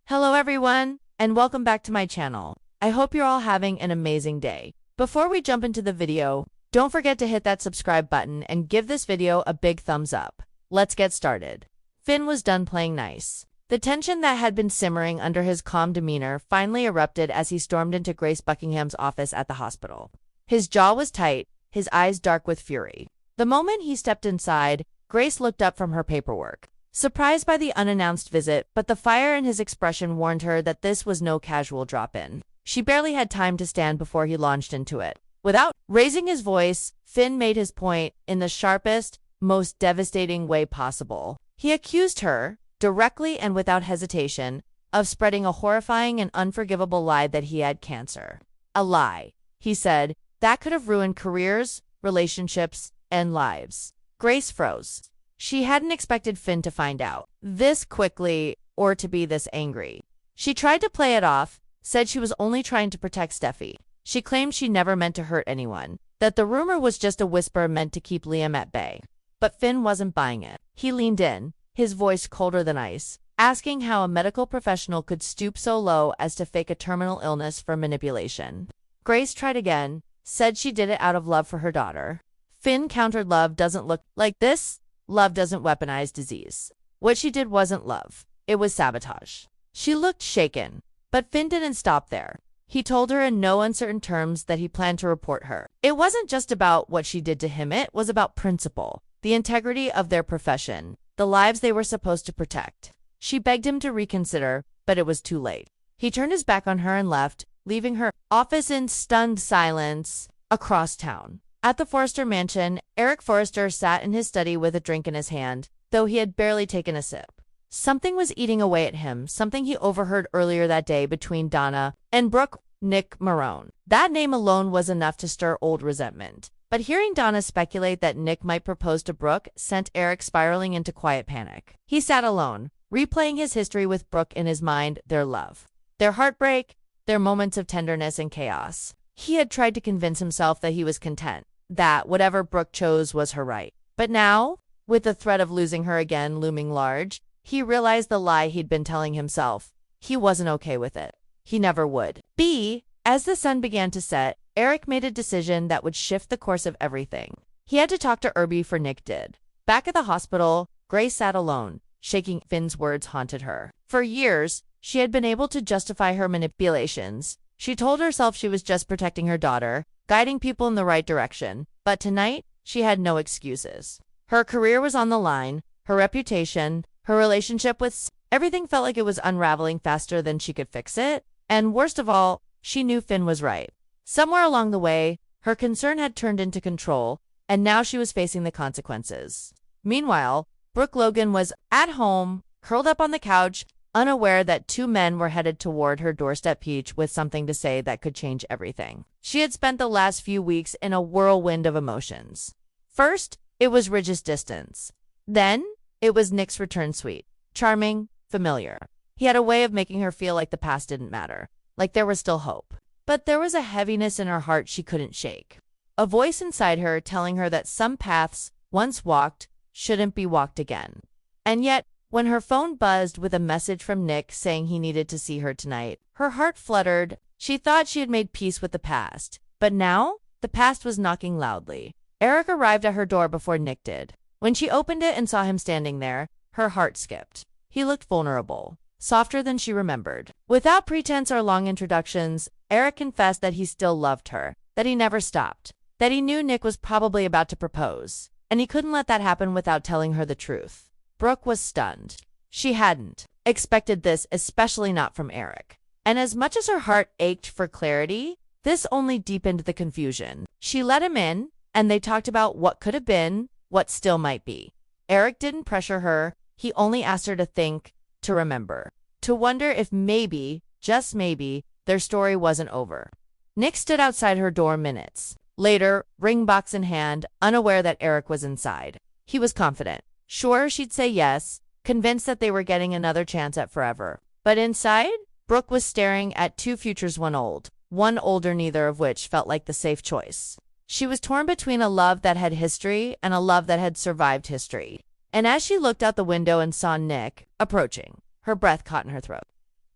Hello everyone, and welcome back to my channel. I hope you're all having an amazing day. Before we jump into the video, don't forget to hit that subscribe button and give this video a big thumbs up. Let's get started. Finn was done playing nice. The tension that had been simmering under his calm demeanor finally erupted as he stormed into Grace Buckingham's office at the hospital. His jaw was tight, his eyes dark with fury. The moment he stepped inside, Grace looked up from her paperwork, surprised by the unannounced visit, but the fire in his expression warned her that this was no casual drop-in. She barely had time to stand before he launched into it. Without raising his voice, Finn made his point in the sharpest, most devastating way possible. He accused her, directly and without hesitation, of spreading a horrifying and unforgivable lie that he had cancer. A lie, he said, that could have ruined careers, relationships, and lives. Grace froze. She hadn't expected Finn to find out this quickly or to be this angry. She tried to play it off, said she was only trying to protect Steffi. She claimed she never meant to hurt anyone, that the rumor was just a whisper meant to keep Liam at bay. But Finn wasn't buying it. He leaned in, his voice colder than ice, asking how a medical professional could stoop so low as to fake a terminal illness for manipulation. Grace tried again, said she did it out of love for her daughter. Finn countered, love doesn't look like this. Love doesn't weaponize disease. What she did wasn't love. It was sabotage. She looked shaken, but Finn didn't stop there. He told her in no uncertain terms that he planned to report her. It wasn't just about what she did to him, it was about principle, the integrity of their profession, the lives they were supposed to protect. She begged him to reconsider, but it was too late. He turned his back on her and left, leaving her office in stunned silence across town. At the Forrester mansion, Eric Forrester sat in his study with a drink in his hand, though he had barely taken a sip. Something was eating away at him, something he overheard earlier that day between Donna and Brooke. Nick Marone. That name alone was enough to stir old resentment. But hearing Donna speculate that Nick might propose to Brooke sent Eric spiraling into quiet panic. He sat alone, replaying his history with Brooke in his mind, their love, their heartbreak, their moments of tenderness and chaos. He had tried to convince himself that he was content, that whatever Brooke chose was her right. But now, with the threat of losing her again looming large, he realized the lie he'd been telling himself. He wasn't okay with it. He never would be. As the sun began to set, Eric made a decision that would shift the course of everything. He had to talk to Irby for Nick did. Back at the hospital, Grace sat alone, shaking. Finn's words haunted her. For years, she had been able to justify her manipulations. She told herself she was just protecting her daughter, guiding people in the right direction. But tonight, she had no excuses. Her career was on the line, her reputation, her relationship with everything felt like it was unraveling faster than she could fix it. And worst of all, she knew Finn was right. Somewhere along the way, her concern had turned into control, and now she was facing the consequences. Meanwhile, Brooke Logan was at home, curled up on the couch, unaware that two men were headed toward her doorstep, each with something to say that could change everything. She had spent the last few weeks in a whirlwind of emotions. First, it was Ridge's distance. Then, it was Nick's return, sweet, charming, familiar. He had a way of making her feel like the past didn't matter, like there was still hope. But there was a heaviness in her heart she couldn't shake. A voice inside her telling her that some paths, once walked, shouldn't be walked again. And yet, when her phone buzzed with a message from Nick saying he needed to see her tonight, her heart fluttered. She thought she had made peace with the past. But now, the past was knocking loudly. Eric arrived at her door before Nick did. When she opened it and saw him standing there, her heart skipped. He looked vulnerable, softer than she remembered. Without pretense or long introductions, Eric confessed that he still loved her, that he never stopped, that he knew Nick was probably about to propose, and he couldn't let that happen without telling her the truth. Brooke was stunned. She hadn't expected this, especially not from Eric. And as much as her heart ached for clarity, this only deepened the confusion. She let him in, and they talked about what could have been, what still might be. Eric didn't pressure her. He only asked her to think, to remember, to wonder if maybe, just maybe, their story wasn't over. Nick stood outside her door minutes later, ring box in hand, unaware that Eric was inside. He was confident, sure she'd say yes, convinced that they were getting another chance at forever. But inside, Brooke was staring at two futures, one old, one older, neither of which felt like the safe choice. She was torn between a love that had history and a love that had survived history. And as she looked out the window and saw Nick approaching, her breath caught in her throat.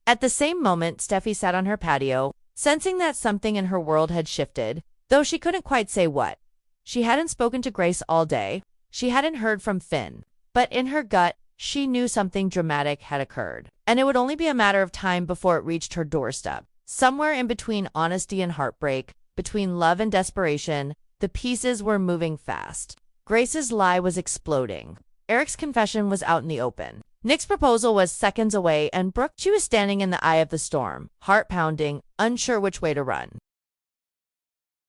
At the same moment, Steffi sat on her patio, sensing that something in her world had shifted, though she couldn't quite say what. She hadn't spoken to Grace all day. She hadn't heard from Finn. But in her gut, she knew something dramatic had occurred, and it would only be a matter of time before it reached her doorstep. Somewhere in between honesty and heartbreak, between love and desperation, the pieces were moving fast. Grace's lie was exploding. Eric's confession was out in the open. Nick's proposal was seconds away, and Brooke, she was standing in the eye of the storm, heart pounding, unsure which way to run.